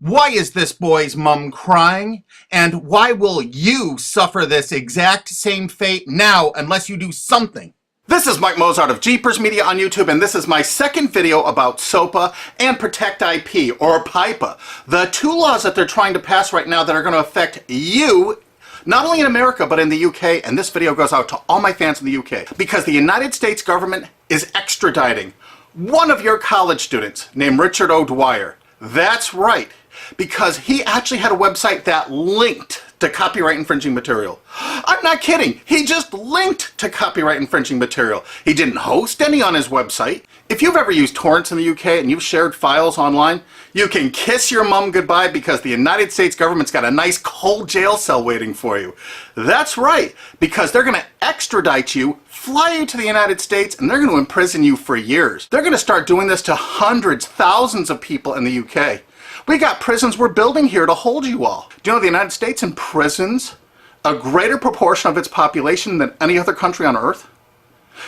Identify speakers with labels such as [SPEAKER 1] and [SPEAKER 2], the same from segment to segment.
[SPEAKER 1] Why is this boy's mom crying? And why will you suffer this exact same fate now unless you do something? This is Mike Mozart of Jeepers Media on YouTube, and this is my second video about SOPA and Protect IP, or PIPA, the two laws that they're trying to pass right now that are going to affect you, not only in America, but in the UK, and this video goes out to all my fans in the UK, because the United States government is extraditing one of your college students named Richard ODwyer. That's right, because he actually had a website that linked to copyright infringing material. I'm not kidding. He just linked to copyright infringing material. He didn't host any on his website. If you've ever used torrents in the UK and you've shared files online, you can kiss your mom goodbye because the United States government's got a nice cold jail cell waiting for you. That's right, because they're going to extradite you, fly you to the United States, and they're going to imprison you for years. They're going to start doing this to hundreds, thousands of people in the UK. We got prisons we're building here to hold you all. Do you know the United States imprisons a greater proportion of its population than any other country on earth?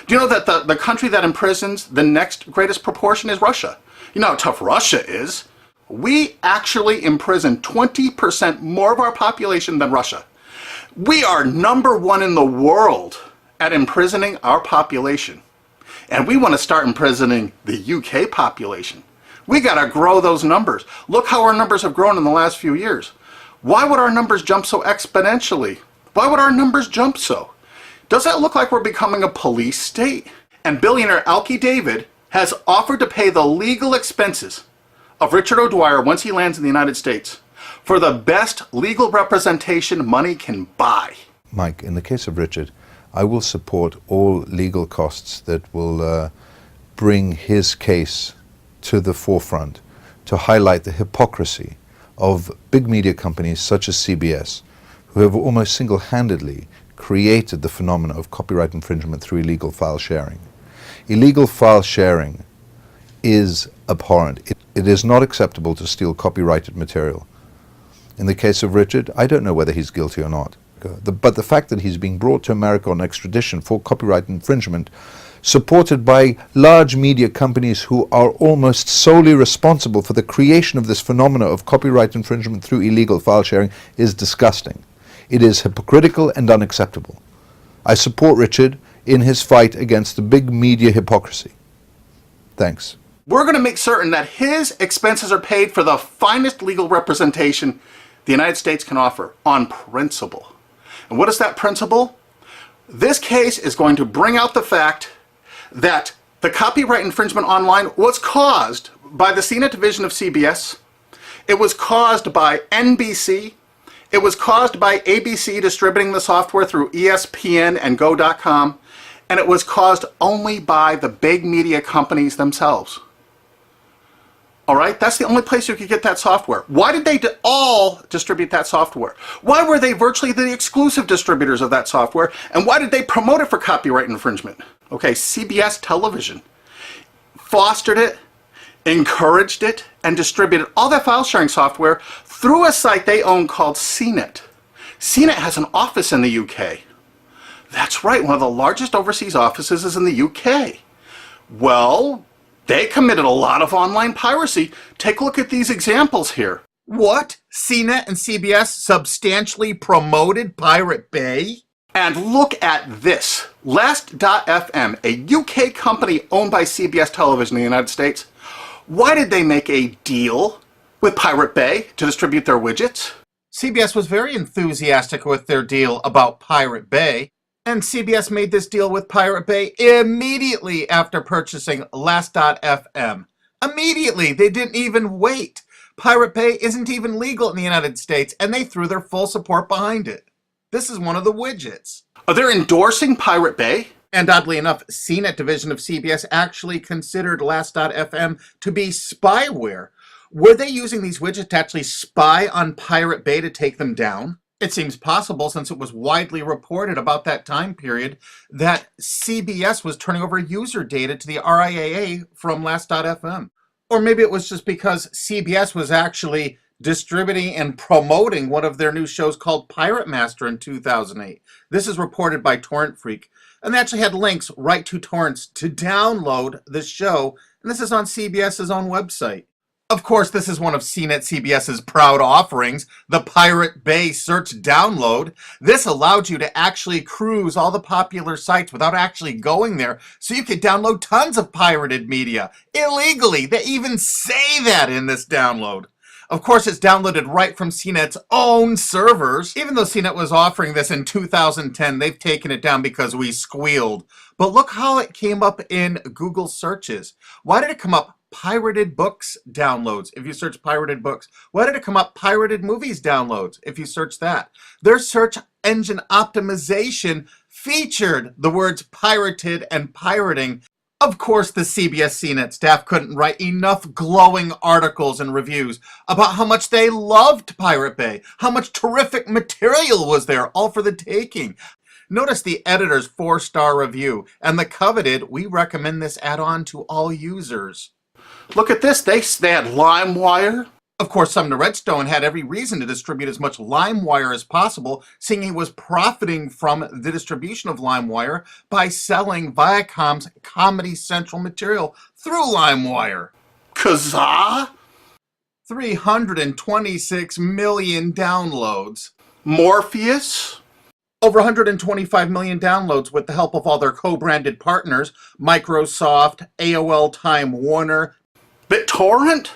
[SPEAKER 1] Do you know that the country that imprisons the next greatest proportion is Russia? You know how tough Russia is. We actually imprison 20% more of our population than Russia. We are #1 in the world at imprisoning our population. And we want to start imprisoning the UK population. We got to grow those numbers. Look how our numbers have grown in the last few years. Why would our numbers jump so exponentially? Why would our numbers jump so? Does that look like we're becoming a police state? And billionaire Alki David has offered to pay the legal expenses of Richard ODwyer once he lands in the United States for the best legal representation money can buy.
[SPEAKER 2] Mike, in the case of Richard, I will support all legal costs that will bring his case to the forefront to highlight the hypocrisy of big media companies such as CBS, who have almost single-handedly created the phenomena of copyright infringement through illegal file sharing. Illegal file sharing is abhorrent. It is not acceptable to steal copyrighted material. In the case of Richard, I don't know whether he's guilty or not. But the fact that he's being brought to America on extradition for copyright infringement, supported by large media companies who are almost solely responsible for the creation of this phenomena of copyright infringement through illegal file sharing, is disgusting. It is hypocritical and unacceptable. I support Richard in his fight against the big media hypocrisy. Thanks.
[SPEAKER 1] We're going to make certain that his expenses are paid for the finest legal representation the United States can offer on principle. And what is that principle? This case is going to bring out the fact that the copyright infringement online was caused by the CNET division of CBS. It was caused by NBC. It was caused by ABC distributing the software through ESPN and Go.com. And it was caused only by the big media companies themselves. All right, that's the only place you could get that software. Why did they all distribute that software? Why were they virtually the exclusive distributors of that software? And why did they promote it for copyright infringement? Okay, CBS television fostered it, encouraged it, and distributed all that file sharing software through a site they own called CNET. CNET has an office in the UK. That's right, one of the largest overseas offices is in the UK. Well, they committed a lot of online piracy. Take a look at these examples here. What? CNET and CBS substantially promoted Pirate Bay? And look at this. Last.fm, a UK company owned by CBS Television in the United States. Why did they make a deal with Pirate Bay to distribute their widgets? CBS was very enthusiastic with their deal about Pirate Bay. And CBS made this deal with Pirate Bay immediately after purchasing Last.fm. Immediately. They didn't even wait. Pirate Bay isn't even legal in the United States, and they threw their full support behind it. This is one of the widgets. They're endorsing Pirate Bay. And oddly enough, CNET division of CBS actually considered Last.fm to be spyware. Were they using these widgets to actually spy on Pirate Bay to take them down? It seems possible, since it was widely reported about that time period, that CBS was turning over user data to the RIAA from Last.fm. Or maybe it was just because CBS was actually distributing and promoting one of their new shows called Pirate Master in 2008. This is reported by Torrent Freak. And they actually had links right to torrents to download the show. And this is on CBS's own website.
[SPEAKER 3] Of course, this is one of CNET CBS's proud offerings, the Pirate Bay Search Download. This allowed you to actually cruise all the popular sites without actually going there, so you could download tons of pirated media illegally. They even say that in this download. Of course, it's downloaded right from CNET's own servers. Even though CNET was offering this in 2010, they've taken it down because we squealed. But look how it came up in Google searches. Why did it come up pirated books downloads if you search pirated books? Why did it come up pirated movies downloads if you search that? Their search engine optimization featured the words pirated and pirating. Of course, the CBS CNET staff couldn't write enough glowing articles and reviews about how much they loved Pirate Bay, how much terrific material was there, all for the taking. Notice the editor's 4-star review and the coveted, we recommend this add-on to all users.
[SPEAKER 1] Look at this. They had LimeWire.
[SPEAKER 3] Of course, Sumner Redstone had every reason to distribute as much LimeWire as possible, seeing he was profiting from the distribution of LimeWire by selling Viacom's Comedy Central material through LimeWire.
[SPEAKER 1] Kazaa?
[SPEAKER 3] 326 million downloads.
[SPEAKER 1] Morpheus?
[SPEAKER 3] Over 125 million downloads with the help of all their co-branded partners, Microsoft, AOL Time Warner.
[SPEAKER 1] BitTorrent?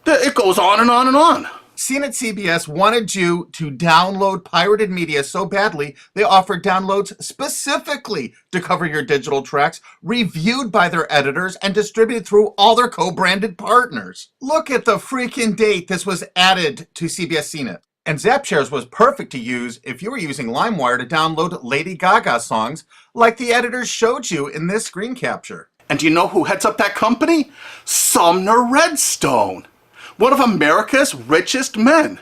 [SPEAKER 1] It goes on and on and on.
[SPEAKER 3] CNET CBS wanted you to download pirated media so badly, they offered downloads specifically to cover your digital tracks, reviewed by their editors, and distributed through all their co-branded partners. Look at the freaking date this was added to CBS CNET. And ZapShares was perfect to use if you were using LimeWire to download Lady Gaga songs, like the editors showed you in this screen capture.
[SPEAKER 1] And do you know who heads up that company? Sumner Redstone, one of America's richest men.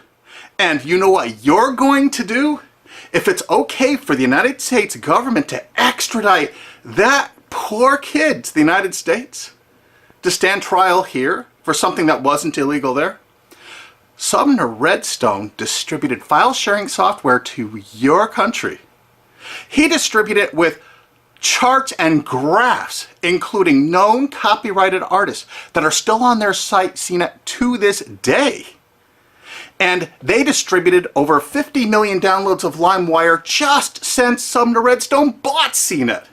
[SPEAKER 1] And you know what you're going to do? If it's okay for the United States government to extradite that poor kid to the United States to stand trial here for something that wasn't illegal there, Sumner Redstone distributed file sharing software to your country. He distributed it with charts and graphs, including known copyrighted artists that are still on their site CNET to this day. And they distributed over 50 million downloads of LimeWire just since Sumner Redstone bought CNET.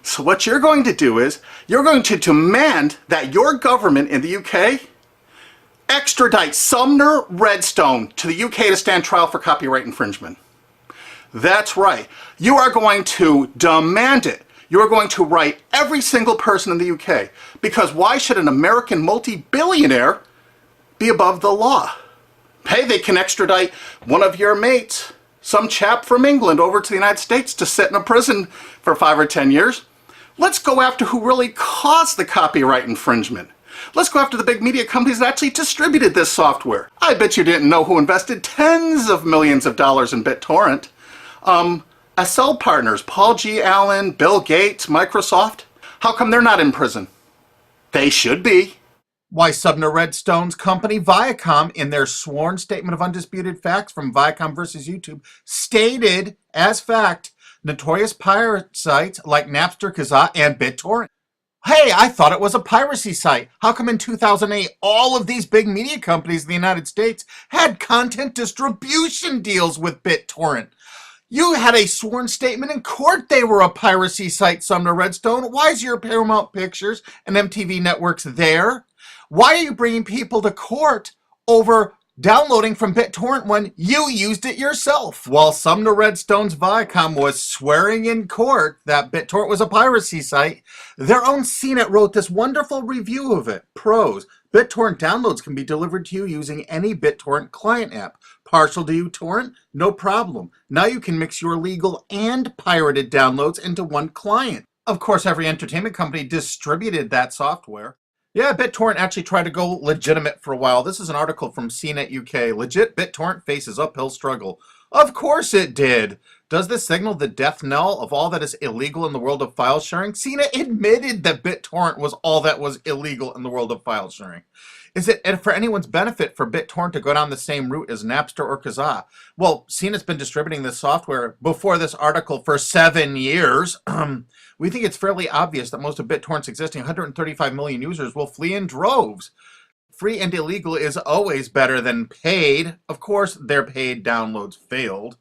[SPEAKER 1] So what you're going to do is, you're going to demand that your government in the UK extradite Sumner Redstone to the UK to stand trial for copyright infringement. That's right. You are going to demand it. You are going to write every single person in the UK. Because why should an American multi-billionaire be above the law? Hey, they can extradite one of your mates, some chap from England, over to the United States to sit in a prison for 5 or 10 years. Let's go after who really caused the copyright infringement. Let's go after the big media companies that actually distributed this software. I bet you didn't know who invested tens of millions of dollars in BitTorrent. SL partners, Paul G. Allen, Bill Gates, Microsoft. How come they're not in prison? They should be.
[SPEAKER 3] Why, Sumner Redstone's company, Viacom, in their sworn statement of undisputed facts from Viacom versus YouTube, stated as fact notorious pirate sites like Napster, Kazaa, and BitTorrent. Hey, I thought it was a piracy site. How come in 2008 all of these big media companies in the United States had content distribution deals with BitTorrent? You had a sworn statement in court they were a piracy site, Sumner Redstone. Why is your Paramount Pictures and MTV networks there? Why are you bringing people to court over downloading from BitTorrent when you used it yourself? While Sumner Redstone's Viacom was swearing in court that BitTorrent was a piracy site, their own CNET wrote this wonderful review of it. Pros: BitTorrent downloads can be delivered to you using any BitTorrent client app. Partial to uTorrent? No problem. Now you can mix your legal and pirated downloads into one client. Of course, every entertainment company distributed that software. Yeah, BitTorrent actually tried to go legitimate for a while. This is an article from CNET UK. Legit BitTorrent faces uphill struggle. Of course it did. Does this signal the death knell of all that is illegal in the world of file sharing? CNET admitted that BitTorrent was all that was illegal in the world of file sharing. Is it for anyone's benefit for BitTorrent to go down the same route as Napster or Kazaa? Well, CNET's been distributing this software before this article for 7 years. We think it's fairly obvious that most of BitTorrent's existing 135 million users will flee in droves. free and illegal is always better than paid. Of course, their paid downloads failed.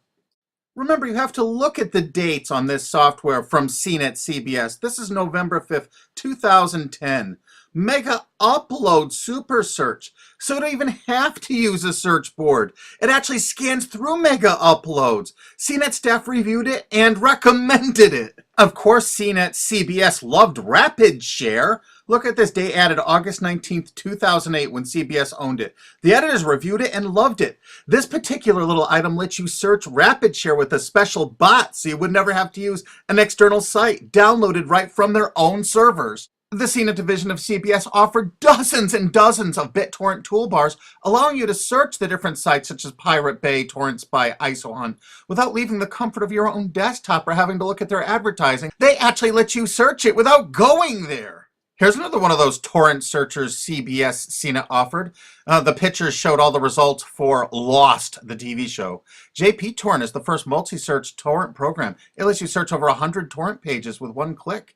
[SPEAKER 3] Remember, you have to look at the dates on this software from CNET CBS. This is November 5th, 2010. Mega upload super search. So you don't even have to use a search board. It actually scans through mega uploads. CNET staff reviewed it and recommended it. Of course, CNET CBS loved Rapid Share. Look at this, day added August 19th, 2008 when CBS owned it. The editors reviewed it and loved it. This particular little item lets you search Rapid Share with a special bot so you would never have to use an external site, downloaded right from their own servers. The CNET division of CBS offered dozens and dozens of BitTorrent toolbars, allowing you to search the different sites such as Pirate Bay, Torrent Spy, ISOHunt, without leaving the comfort of your own desktop or having to look at their advertising. They actually let you search it without going there. Here's another one of those torrent searchers CBS CNET offered. The pictures showed all the results for Lost, the TV show. JP Torrent is the first multi-search torrent program. It lets you search over 100 torrent pages with one click.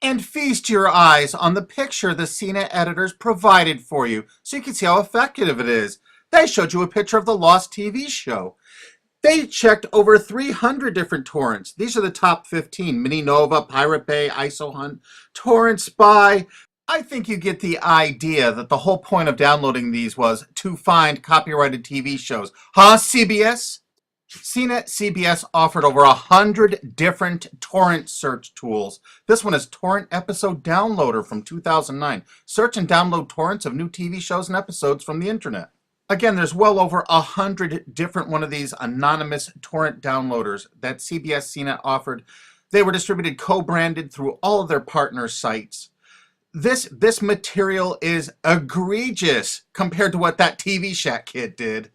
[SPEAKER 3] And feast your eyes on the picture the CNET editors provided for you so you can see how effective it is. They showed you a picture of the Lost TV show. They checked over 300 different torrents. These are the top 15. Mini Nova, Pirate Bay, ISOHunt, Torrent Spy. I think you get the idea that the whole point of downloading these was to find copyrighted TV shows. Huh, CBS? CNET CBS offered over 100 different torrent search tools. This one is Torrent Episode Downloader from 2009. Search and download torrents of new TV shows and episodes from the internet. Again, there's well over 100 different one of these anonymous torrent downloaders that CBS CNET offered. They were distributed co-branded through all of their partner sites. This material is egregious compared to what that TV Shack kid did.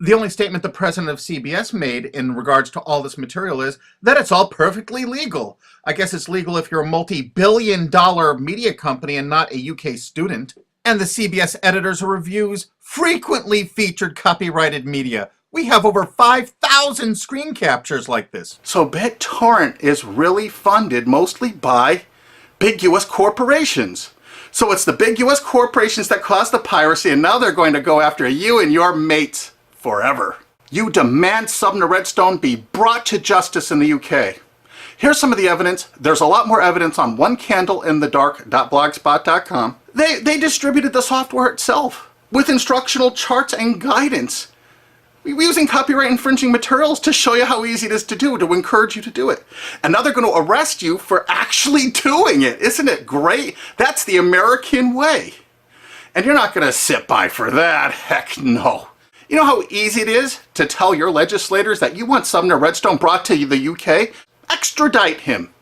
[SPEAKER 3] The only statement the president of CBS made in regards to all this material is that it's all perfectly legal. I guess it's legal if you're a multi-billion-dollar media company and not a UK student. And the CBS editors' reviews frequently featured copyrighted media. We have over 5,000 screen captures like this.
[SPEAKER 1] So BitTorrent is really funded mostly by big US corporations. So it's the big US corporations that caused the piracy, and now they're going to go after you and your mates forever. You demand Sumner Redstone be brought to justice in the UK. Here's some of the evidence. There's a lot more evidence on onecandleinthedark.blogspot.com. They distributed the software itself with instructional charts and guidance. We're using copyright infringing materials to show you how easy it is to do, to encourage you to do it. And now they're going to arrest you for actually doing it. Isn't it great? That's the American way. And you're not going to sit by for that. Heck no. You know how easy it is to tell your legislators that you want Sumner Redstone brought to the UK? Extradite him.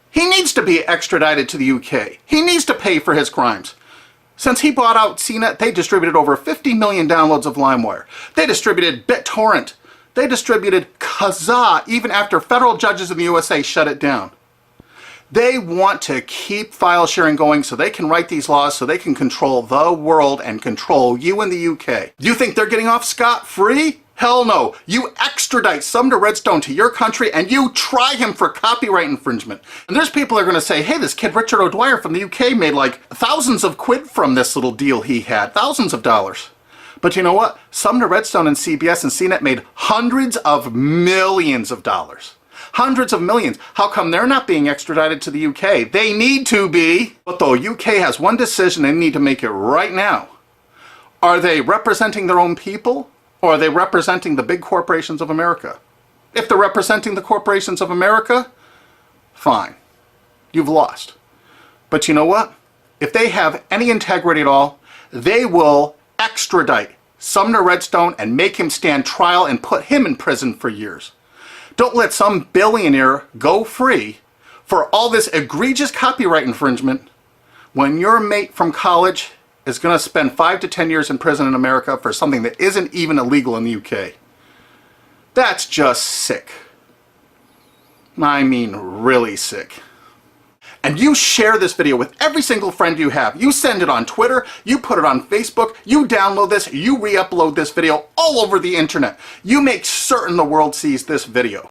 [SPEAKER 1] He needs to be extradited to the UK. He needs to pay for his crimes. Since he bought out CNET, they distributed over 50 million downloads of LimeWire. They distributed BitTorrent. They distributed Kazaa even after federal judges in the USA shut it down. They want to keep file sharing going so they can write these laws so they can control the world and control you in the UK. You think they're getting off scot-free? Hell no. You extradite Sumner Redstone to your country and you try him for copyright infringement. And there's people that are going to say, hey, this kid Richard ODwyer from the UK made like thousands of quid from this little deal he had. Thousands of dollars. But you know what? Sumner Redstone and CBS and CNET made hundreds of millions of dollars. Hundreds of millions. How come they're not being extradited to the UK? They need to be. But the UK has one decision they need to make it right now. Are they representing their own people, or are they representing the big corporations of America? If they're representing the corporations of America, fine. You've lost. But you know what? If they have any integrity at all, they will extradite Sumner Redstone and make him stand trial and put him in prison for years. Don't let some billionaire go free for all this egregious copyright infringement when your mate from college is going to spend 5 to 10 years in prison in America for something that isn't even illegal in the UK. That's just sick. I mean, really sick. And you share this video with every single friend you have. You send it on Twitter, you put it on Facebook, you download this, you re-upload this video all over the internet. You make certain the world sees this video.